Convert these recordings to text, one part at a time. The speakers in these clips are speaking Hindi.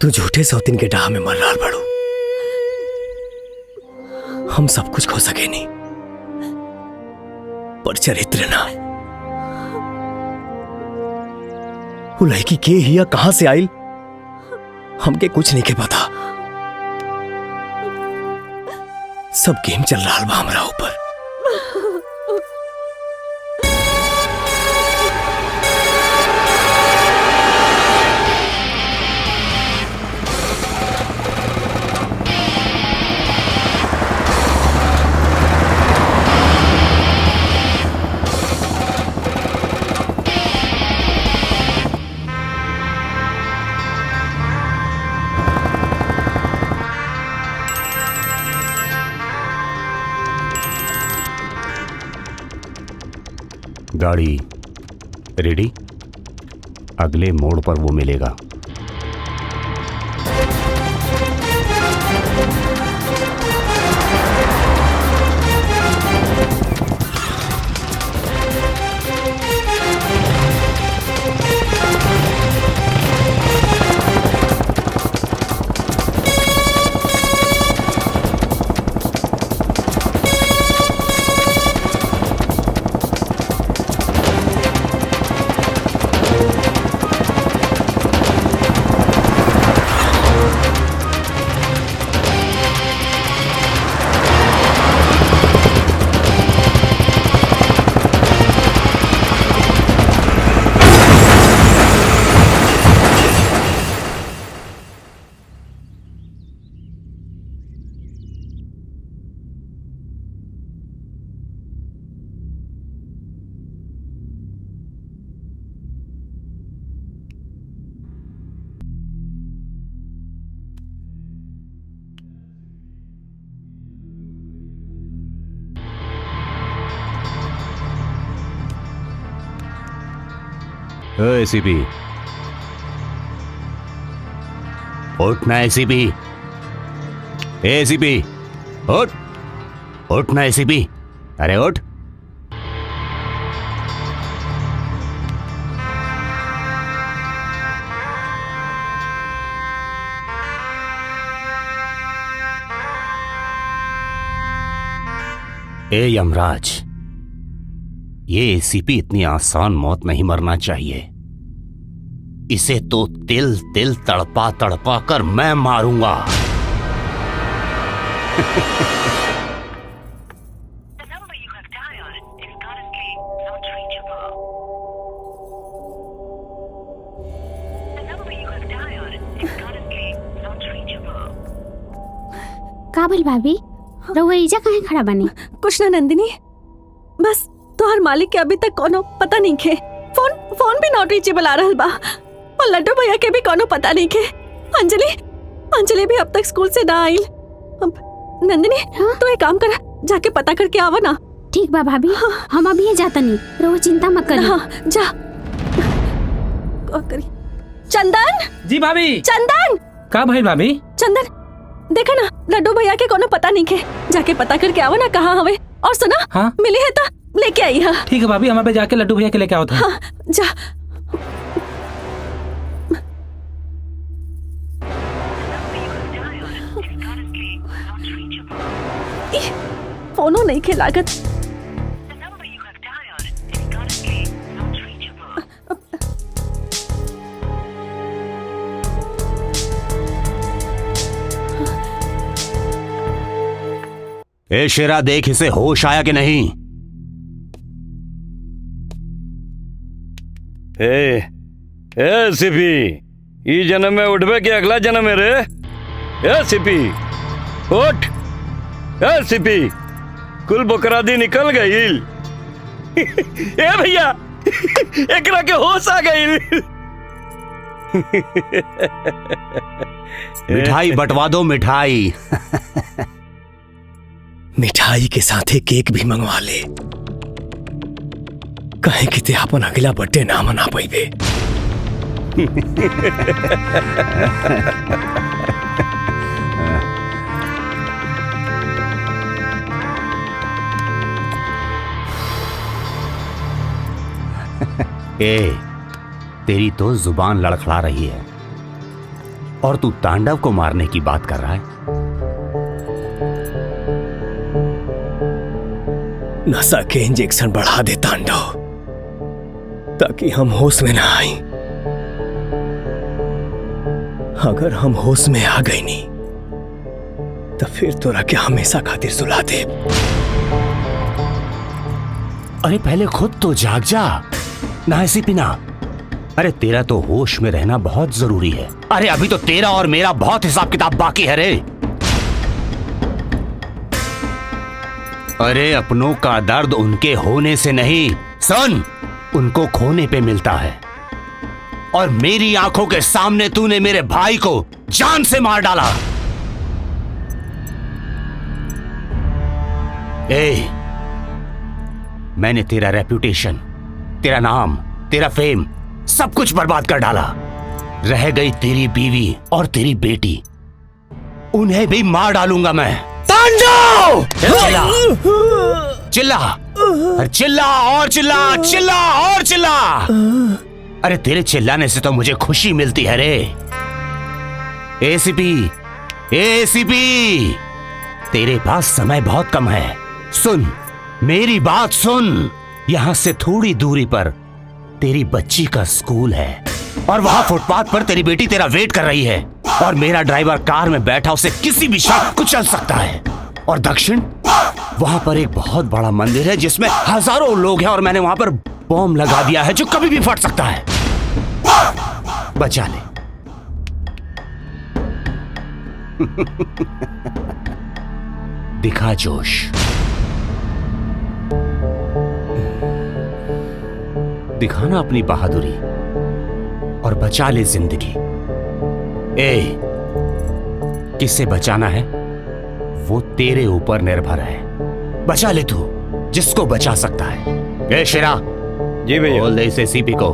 तू झूठे सौतीन के डाह में मर रहा बड़ो। हम सब कुछ खो सके नहीं, पर चरित्र ना। वो लड़की के हिया कहां से आयल हमके कुछ नहीं के पता। सब गेम चल रहा बा हमरा ऊपर। गाड़ी रेडी, अगले मोड़ पर वो मिलेगा। एसीपी उठना, एसीपी, एसीपी उठ, उठना एसीपी, अरे उठ। ए यमराज, ये एसीपी इतनी आसान मौत नहीं मरना चाहिए। इसे तो तिल तिल तड़पा तड़पा कर मैं मारूंगा। काबिल भाभी, रउआ इजा काहे खड़ा बनी? कुछ ना नंदिनी, बस तोहर मालिक के अभी तक कोनो पता नहीं खे। फोन भी नॉट रीचेबल आ रहल बा और लड्डू भैया के भी कोनो पता नहीं खे। अंजलि भी अब तक स्कूल से ना आइल। नंदिनी, तू एक काम कर, जाके पता करके आवा ना। ठीक बा भाभी, हम अभी जाता नहीं, रउआ चिंता मत करी। हाँ, जा। करी चंदन। जी भाभी। चंदन का भाई भाभी? चंदन देखा ना, लड्डू भैया के कोनो पता नहीं खे, जाके पता करके आवा ना कहाँ हवे। और सुना, हाँ? मिले है तो लेके आई। हाँ ठीक है भाभी, हम अबे जाके लड्डू भैया के लेके आओ। हाँ, जा। फोनो नहीं खे लागत। ए शेरा, देख इसे होश आया कि नहीं? ए सिपी, ई जन्म में उठबे के अगला जन्म में रे। ए सिपी उठ। ए सिपी, कुल बकरादी निकल गई। ए भैया, एकरा के होश आ गई। मिठाई बंटवा दो, मिठाई। मिठाई के साथ केक भी मंगवा ले, कहे कि ते अपन अगला बर्थडे ना मना पाइबे। ए, तेरी तो जुबान लड़खड़ा रही है। और तू तांडव को मारने की बात कर रहा है। नशा के इंजेक्शन बढ़ा दे तांडव, ताकि हम होश में ना आए। अगर हम होश में आ गए नहीं तो फिर तोरा क्या हमेशा खातिर सुला दे। अरे पहले खुद तो जाग जा ना, ऐसी पिना। अरे तेरा तो होश में रहना बहुत जरूरी है। अरे अभी तो तेरा और मेरा बहुत हिसाब किताब बाकी है रे। अरे अपनों का दर्द उनके होने से नहीं, सुन, उनको खोने पे मिलता है। और मेरी आंखों के सामने तूने मेरे भाई को जान से मार डाला। ए, मैंने तेरा रेप्यूटेशन, तेरा नाम, तेरा फेम सब कुछ बर्बाद कर डाला। रह गई तेरी बीवी और तेरी बेटी, उन्हें भी मार डालूंगा मैं। तांडव! चिल्ला चिल्ला, अरे चिल्ला और चिल्ला, चिल्ला और चिल्ला। अरे तेरे चिल्लाने से तो मुझे खुशी मिलती है रे। एसीपी, एसीपी, तेरे पास समय बहुत कम है। सुन, मेरी बात सुन। यहां से थोड़ी दूरी पर तेरी बच्ची का स्कूल है और वहां फुटपाथ पर तेरी बेटी तेरा वेट कर रही है। और मेरा ड्राइवर कार में बैठा उसे किसी भी शख्स को चल सकता है। और दक्षिण, वहां पर एक बहुत बड़ा मंदिर है जिसमें हजारों लोग हैं और मैंने वहां पर बॉम्ब लगा दिया है जो कभी भी फट सकता है। बचा ले। दिखा जोश, दिखाना अपनी बहादुरी और बचा ले जिंदगी। ए, किससे बचाना है वो तेरे ऊपर निर्भर है। बचा ले तू जिसको बचा सकता है। ए शेरा, जी भैया। बोल दे इसे सीपी को।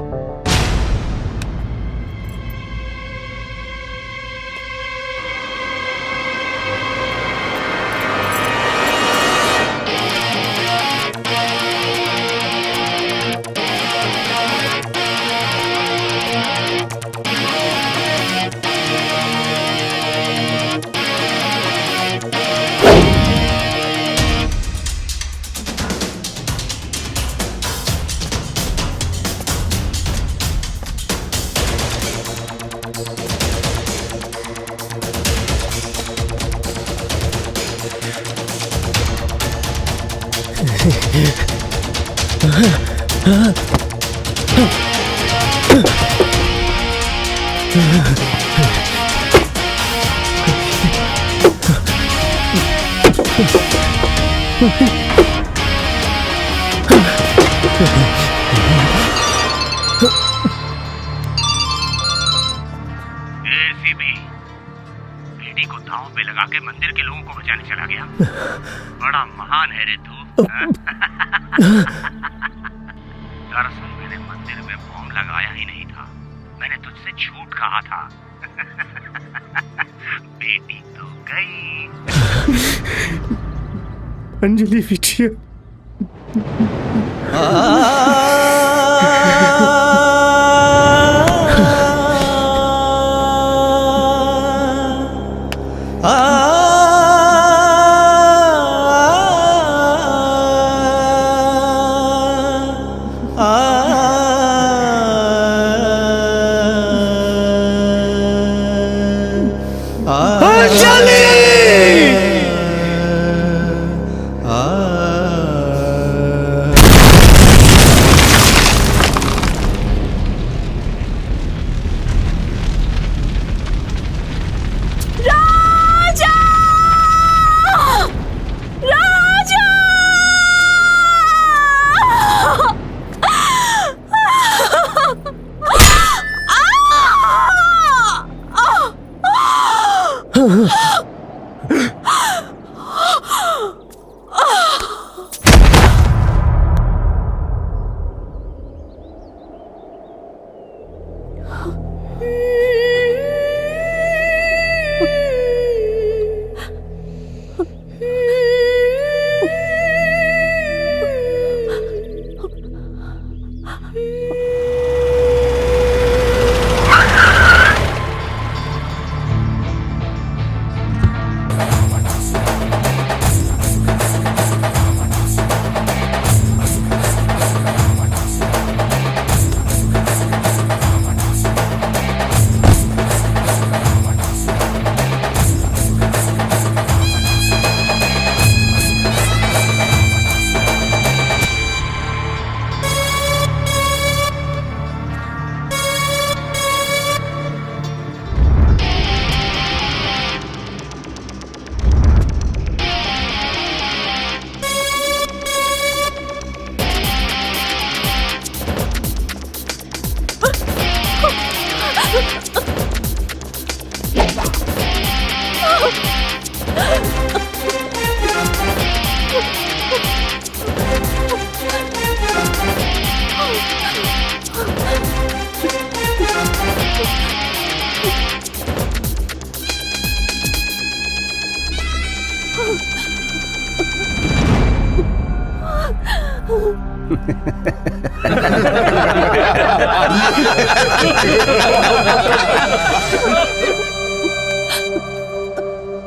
बेटी को दांव पे लगा के मंदिर के लोगों को बचाने चला गया। बड़ा महान है रे तू। दरअसल मैंने मंदिर में बॉम्ब लगाया ही नहीं था, मैंने तुझसे झूठ कहा था। बेटी तो गई। अंजलि बिटिया,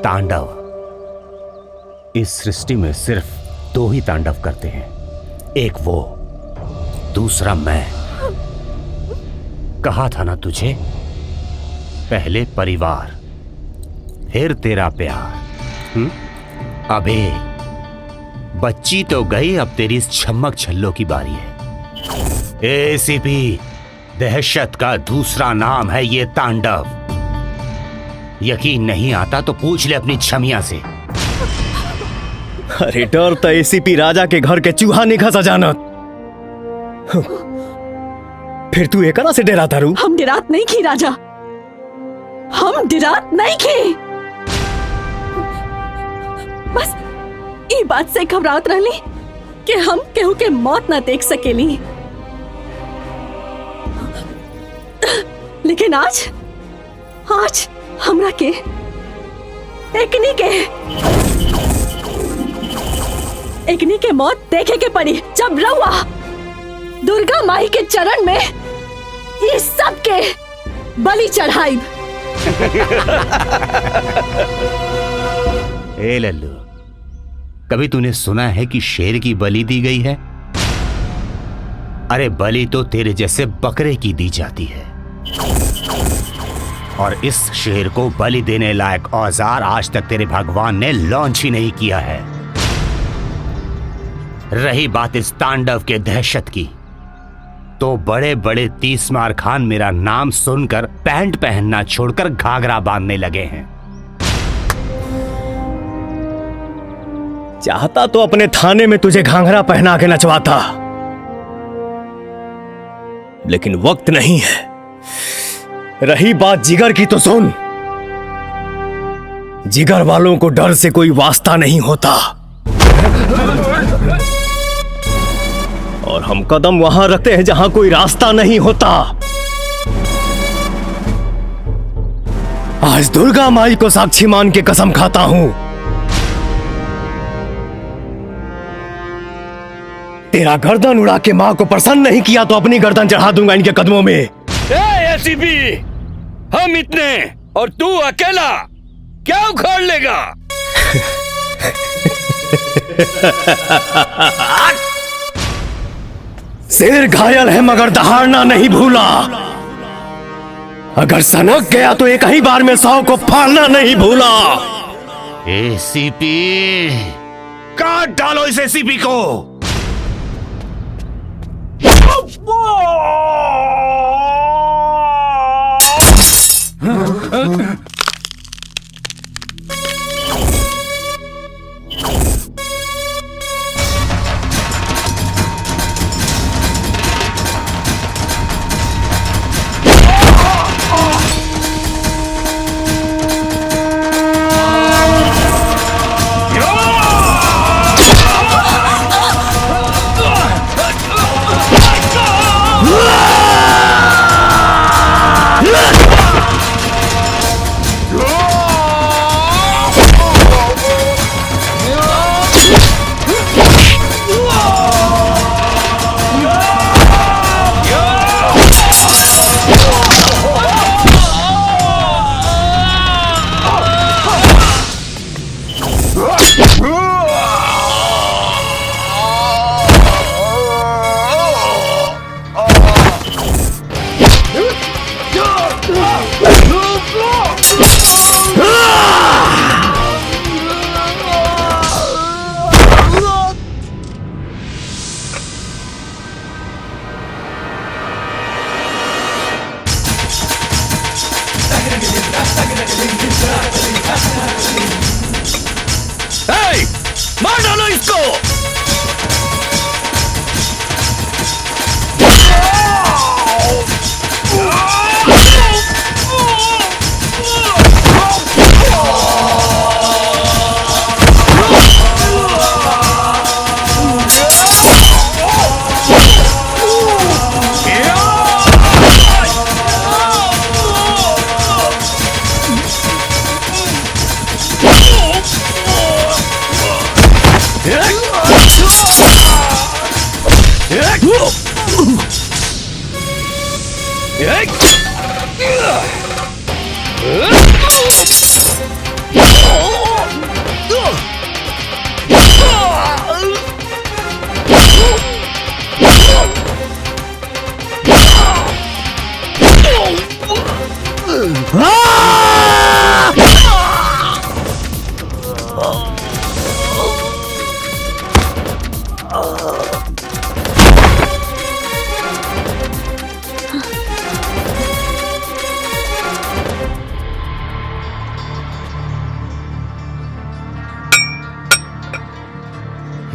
तांडव। इस सृष्टि में सिर्फ दो ही तांडव करते हैं, एक वो, दूसरा मैं। कहा था ना तुझे, पहले परिवार फिर तेरा प्यार। अबे बच्ची तो गई, अब तेरी इस छम्मक छल्लो की बारी है। एसीपी, दहशत का दूसरा नाम है ये तांडव। यकीन नहीं आता तो पूछ ले अपनी छमिया से। अरे डर तो एसीपी राजा के घर के चूहा नहीं खसा जानत। फिर तू एकरा से डरा तारू? हम डिरात नहीं की राजा, हम डिरात नहीं की। बस ये बात से घबरात रहली कि हम केहू के मौत ना देख सकेली। लेकिन आज हमरा के एकनी के मौत देखे के पड़ी जब रउआ दुर्गा माई के चरण में ये सब के बलि चढ़ाई। ए लल्लू, कभी तूने सुना है कि शेर की बलि दी गई है? अरे बलि तो तेरे जैसे बकरे की दी जाती है। और इस शेर को बलि देने लायक औजार आज तक तेरे भगवान ने लॉन्च ही नहीं किया है। रही बात इस तांडव के दहशत की, तो बड़े बड़े तीसमार खान मेरा नाम सुनकर पैंट पहनना छोड़कर घाघरा बांधने लगे हैं। चाहता तो अपने थाने में तुझे घाघरा पहना के नचवाता, लेकिन वक्त नहीं है। रही बात जिगर की तो सुन, जिगर वालों को डर से कोई वास्ता नहीं होता। और हम कदम वहां रखते हैं जहां कोई रास्ता नहीं होता। आज दुर्गा माई को साक्षी मान के कसम खाता हूं, तेरा गर्दन उड़ा के मां को प्रसन्न नहीं किया तो अपनी गर्दन चढ़ा दूंगा इनके कदमों में। एसीपी, हम इतने और तू अकेला क्या उखाड़ लेगा? शेर घायल है मगर दहाड़ना नहीं भूला। अगर सनक गया तो एक ही बार में 100 को फाड़ना नहीं भूला। एसीपी, काट डालो इस एसीपी को। मार डालो इसको।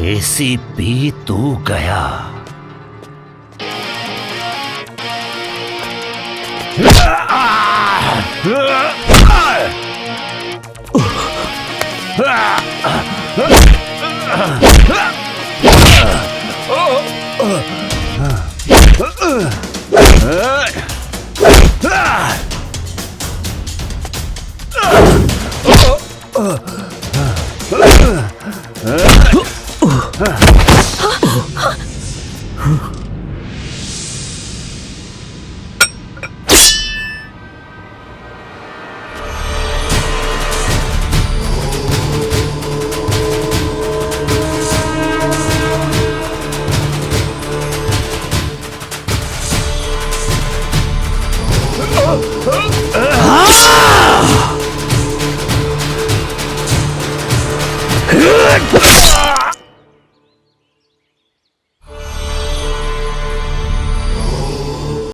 एसीपी तू गया।